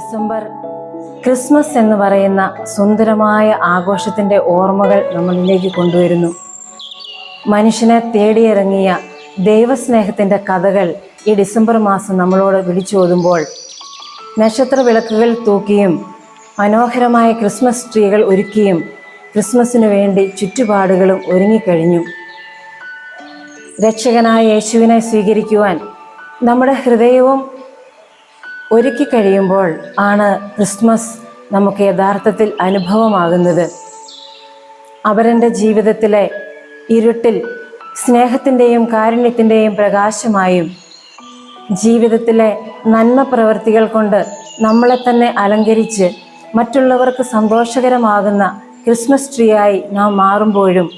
December Christmas എന്ന് പറയുന്ന സുന്ദരമായ ആഘോഷത്തിൻ്റെ ഓർമ്മകൾ നമ്മളിലേക്ക് കൊണ്ടുവരുന്നു. മനുഷ്യനെ തേടിയിറങ്ങിയ ദൈവസ്നേഹത്തിൻ്റെ കഥകൾ ഈ ഡിസംബർ മാസം നമ്മളോട് വിളിച്ചോതുമ്പോൾ, നക്ഷത്ര വിളക്കുകൾ തൂക്കിയും മനോഹരമായ ക്രിസ്മസ് ട്രീകൾ ഒരുക്കിയും ക്രിസ്മസിനു വേണ്ടി ചുറ്റുപാടുകളും ഒരുങ്ങിക്കഴിഞ്ഞു. രക്ഷകനായ യേശുവിനെ സ്വീകരിക്കുവാൻ നമ്മുടെ ഹൃദയവും ഒരുക്കി കഴിയുമ്പോൾ ആണ് ക്രിസ്മസ് നമുക്ക് യഥാർത്ഥത്തിൽ അനുഭവമാകുന്നത്. അവരൻ്റെ ജീവിതത്തിലെ ഇരുട്ടിൽ സ്നേഹത്തിൻ്റെയും കാരുണ്യത്തിൻ്റെയും പ്രകാശമായും ജീവിതത്തിലെ നന്മ പ്രവൃത്തികൾ കൊണ്ട് നമ്മളെ തന്നെ അലങ്കരിച്ച് മറ്റുള്ളവർക്ക് സന്തോഷകരമാകുന്ന ക്രിസ്മസ് ട്രീയായി നാം മാറുമ്പോഴും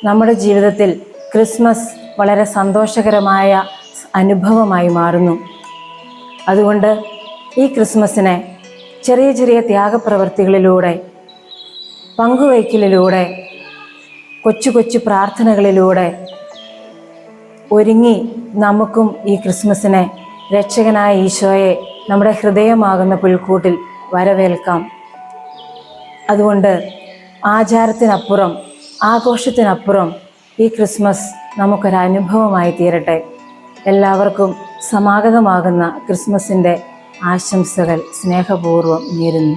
നമ്മുടെ ജീവിതത്തിൽ ക്രിസ്മസ് വളരെ സന്തോഷകരമായ അനുഭവമായി മാറുന്നു. അതുകൊണ്ട് ഈ ക്രിസ്മസിനെ ചെറിയ ചെറിയ ത്യാഗപ്രവൃത്തികളിലൂടെ, പങ്കുവയ്ക്കലിലൂടെ, കൊച്ചു കൊച്ചു പ്രാർത്ഥനകളിലൂടെ ഒരുങ്ങി നമുക്കും ഈ ക്രിസ്മസിനെ രക്ഷകനായ ഈശോയെ നമ്മുടെ ഹൃദയമാകുന്ന പുൽക്കൂട്ടിൽ വരവേൽക്കാം. അതുകൊണ്ട് ആചാരത്തിനപ്പുറം, ആഘോഷത്തിനപ്പുറം ഈ ക്രിസ്മസ് നമുക്കൊരനുഭവമായി തീരട്ടെ. എല്ലാവർക്കും സമാഗതമാകുന്ന ക്രിസ്മസിൻ്റെ ആശംസകൾ സ്നേഹപൂർവ്വം നേരുന്നു.